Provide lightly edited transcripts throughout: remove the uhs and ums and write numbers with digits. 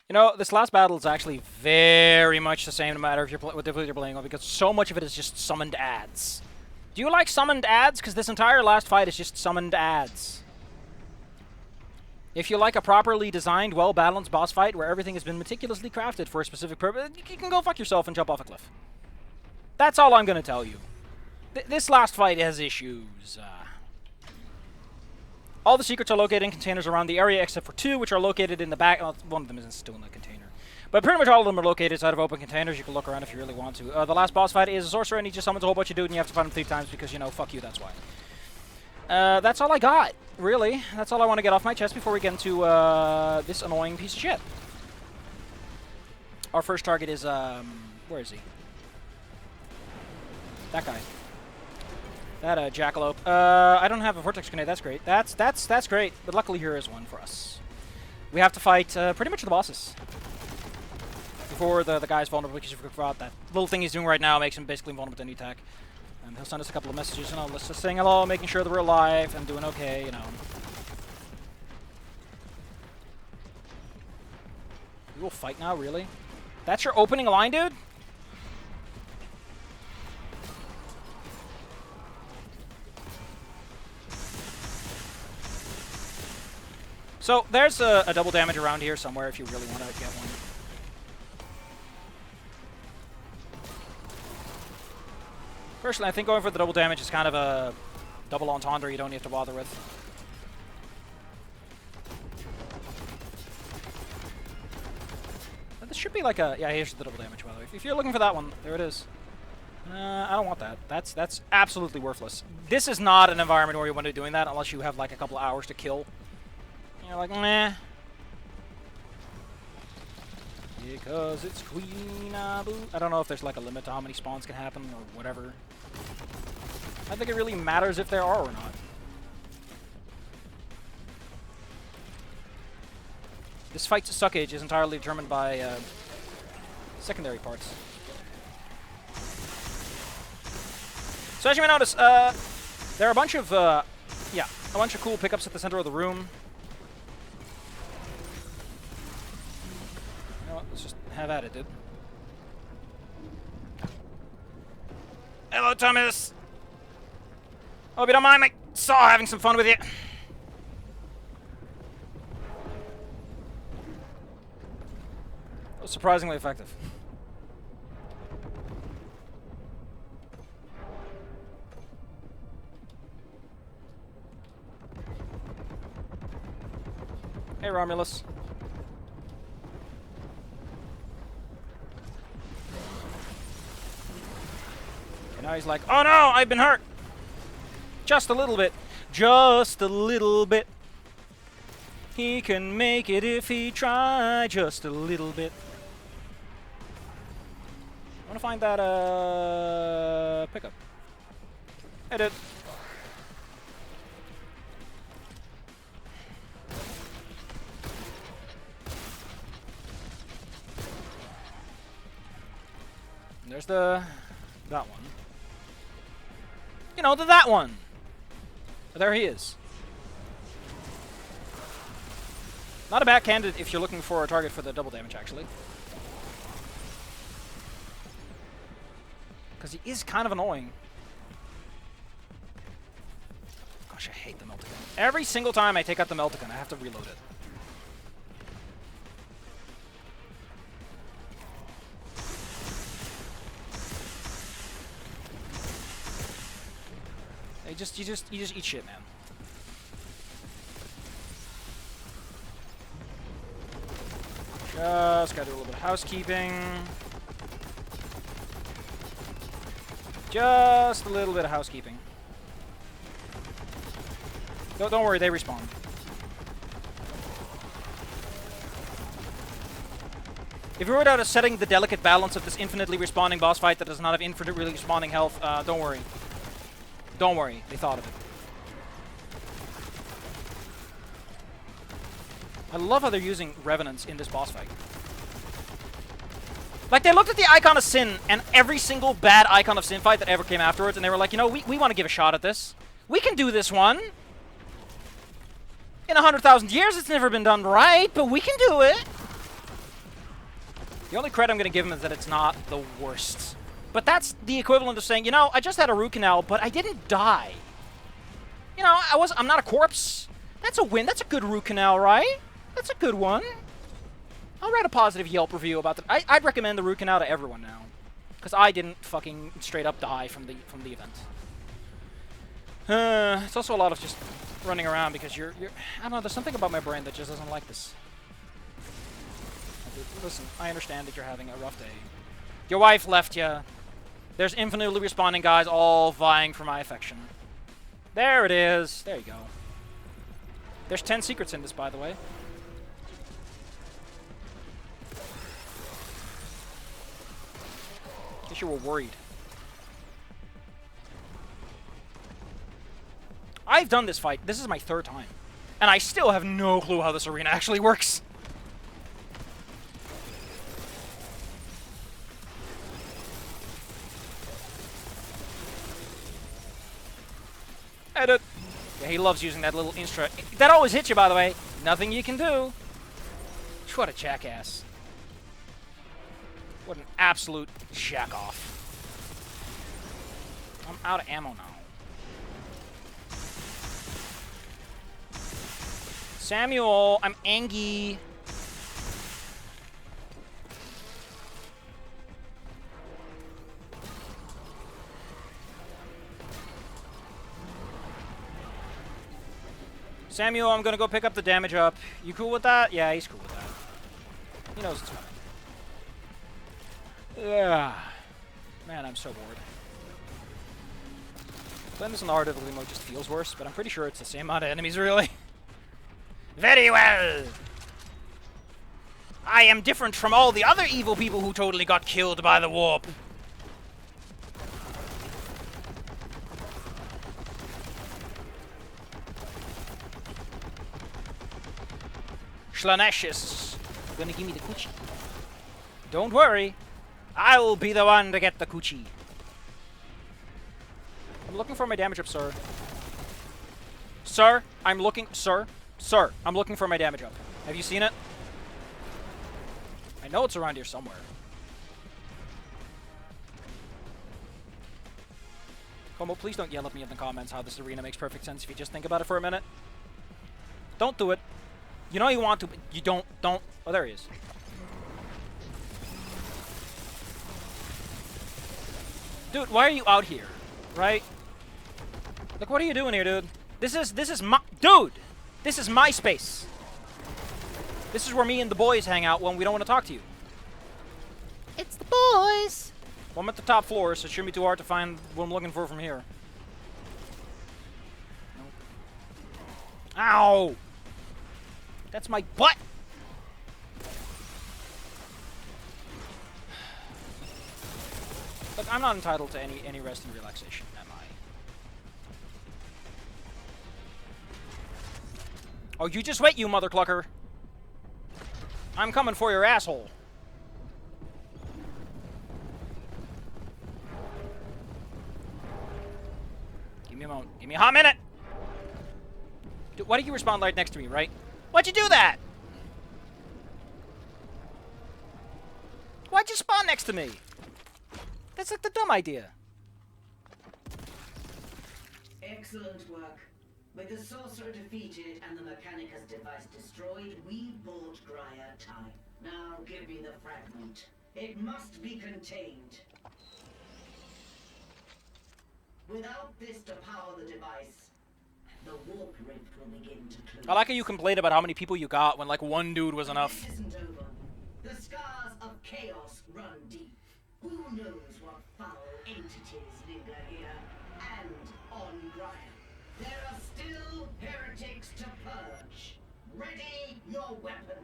You know, this last battle is actually very much the same no matter if you're what difficulty you're playing on, because so much of it is just summoned ads. Do you like summoned ads? Because this entire last fight is just summoned ads. If you like a properly designed, well-balanced boss fight where everything has been meticulously crafted for a specific purpose, you can go fuck yourself and jump off a cliff. That's all I'm going to tell you. This last fight has issues. All the secrets are located in containers around the area except for 2, which are located in the back. Well, one of them isn't still in the container. But pretty much all of them are located inside of open containers. You can look around if you really want to. The last boss fight is a sorcerer, and he just summons a whole bunch of dude, and you have to fight him 3 times because, you know, fuck you, that's why. That's all I got, really. That's all I want to get off my chest before we get into this annoying piece of shit. Our first target is, where is he? That guy. That jackalope. I don't have a vortex grenade. That's great. That's great. But luckily here is one for us. We have to fight pretty much the bosses before the guy's vulnerable, because if we forgot that little thing he's doing right now makes him basically vulnerable to any attack. He'll send us a couple of messages, and let's just saying hello, making sure that we're alive and doing okay, you know. We will fight now, really? That's your opening line, dude? So, there's a double damage around here somewhere if you really want to get one. Personally, I think going for the double damage is kind of a double entendre you don't have to bother with. This should be like a... Yeah, here's the double damage, by the way. If you're looking for that one, there it is. I don't want that. That's absolutely worthless. This is not an environment where you want to be doing that unless you have like a couple of hours to kill. You're like, meh. Because it's Queen Abu. I don't know if there's like a limit to how many spawns can happen or whatever. I think it really matters if there are or not. This fight's suckage is entirely determined by secondary parts. So as you may notice, there are a bunch of cool pickups at the center of the room. You know what, let's just have at it, dude. Hello, Thomas! Hope you don't mind my saw having some fun with you. That was surprisingly effective. Hey, Romulus. And now he's like, oh no, I've been hurt! Just a little bit. Just a little bit. He can make it if he try just a little bit. I want to find that, pickup. Hey, dude. And there's that one. You know, that one. There he is. Not a bad candidate if you're looking for a target for the double damage, actually. Because he is kind of annoying. Gosh, I hate the Meltagun. Every single time I take out the Meltagun, I have to reload it. You just eat shit, man. Just gotta do a little bit of housekeeping. Just a little bit of housekeeping. Don't worry, they respawn. If you were out of setting the delicate balance of this infinitely respawning boss fight that does not have infinitely respawning health, don't worry. Don't worry, they thought of it. I love how they're using Revenants in this boss fight. Like, they looked at the Icon of Sin and every single bad Icon of Sin fight that ever came afterwards, and they were like, you know, we want to give a shot at this. We can do this one. In 100,000 years, it's never been done right, but we can do it. The only credit I'm going to give him is that it's not the worst. But that's the equivalent of saying, you know, I just had a root canal, but I didn't die. You know, I'm not a corpse. That's a win. That's a good root canal, right? That's a good one. I'll write a positive Yelp review about that. I'd recommend the root canal to everyone now. Because I didn't fucking straight up die from the event. It's also a lot of just running around because you're I don't know, there's something about my brain that just doesn't like this. Listen, I understand that you're having a rough day. Your wife left you. There's infinitely responding guys all vying for my affection. There it is. There you go. There's 10 secrets in this, by the way. In case you were worried. I've done this fight. This is my 3rd time. And I still have no clue how this arena actually works. Edit. Yeah, he loves using that little instra. That always hits you, by the way. Nothing you can do. What a jackass. What an absolute jack-off. I'm out of ammo now. Samuel, I'm angry. Samuel, I'm gonna go pick up the damage up. You cool with that? Yeah, he's cool with that. He knows it's fine. Yeah. Man, I'm so bored. Playing this in the hard difficulty mode just feels worse, but I'm pretty sure it's the same amount of enemies, really. Very well! I am different from all the other evil people who totally got killed by the warp. Slaneshes. Gonna give me the coochie. Don't worry. I'll be the one to get the coochie. I'm looking for my damage up, sir. Sir, I'm looking... Sir, I'm looking for my damage up. Have you seen it? I know it's around here somewhere. Como, please don't yell at me in the comments how this arena makes perfect sense if you just think about it for a minute. Don't do it. You know you want to, but you don't. Oh, there he is. Dude, why are you out here? Right? Like, what are you doing here, dude? This is my... Dude! This is my space. This is where me and the boys hang out when we don't want to talk to you. It's the boys! Well, I'm at the top floor, so it shouldn't be too hard to find what I'm looking for from here. Nope. Ow! That's my butt! Look, I'm not entitled to any rest and relaxation, am I? Oh, you just wait, you mother clucker. I'm coming for your asshole. Give me a moment. Give me a hot minute. Dude, why did you respawn right next to me, right? Why'd you do that? Why'd you spawn next to me? That's like the dumb idea. Excellent work. With the sorcerer defeated and the Mechanicus device destroyed, we bought Grya time. Now give me the fragment. It must be contained. Without this to power the device, the warp rift will begin to close. I like how you complained about how many people you got when like one dude was enough. This isn't over. The scars of chaos run deep. Who knows what foul entities linger here and on Grya? There are still heretics to purge. Ready your weapon.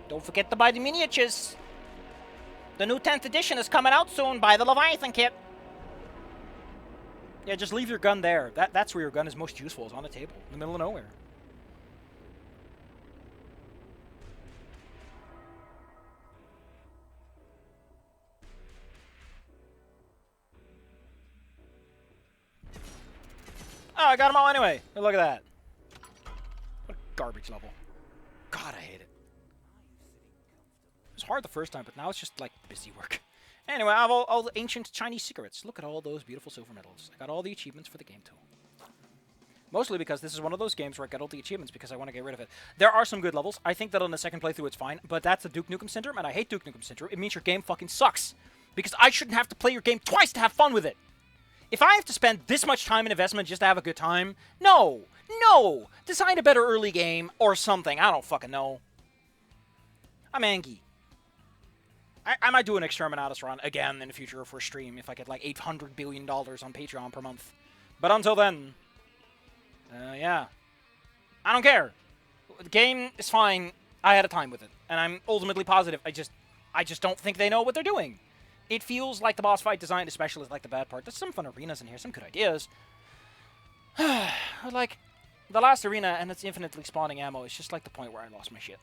Don't forget to buy the miniatures. The new 10th edition is coming out soon. Buy the Leviathan kit. Yeah, just leave your gun there. That's where your gun is most useful, is on the table, in the middle of nowhere. Oh, I got them all anyway. Hey, look at that. What a garbage level. God, I hate it. was hard the first time, but now it's just like busy work. Anyway, I have all the ancient Chinese secrets. Look at all those beautiful silver medals. I got all the achievements for the game too. Mostly because this is one of those games where I get all the achievements because I want to get rid of it. There are some good levels. I think that on the second playthrough it's fine, but that's the Duke Nukem syndrome, and I hate Duke Nukem syndrome. It means your game fucking sucks. Because I shouldn't have to play your game twice to have fun with it. If I have to spend this much time and investment just to have a good time, no. No! Design a better early game or something. I don't fucking know. I'm angry. I might do an Exterminatus run again in the future for a stream if I get like $800 billion on Patreon per month. But until then, yeah. I don't care. The game is fine. I had a time with it. And I'm ultimately positive. I just don't think they know what they're doing. It feels like the boss fight design especially is like the bad part. There's some fun arenas in here, some good ideas. Like, the last arena and its infinitely spawning ammo is just like the point where I lost my shit.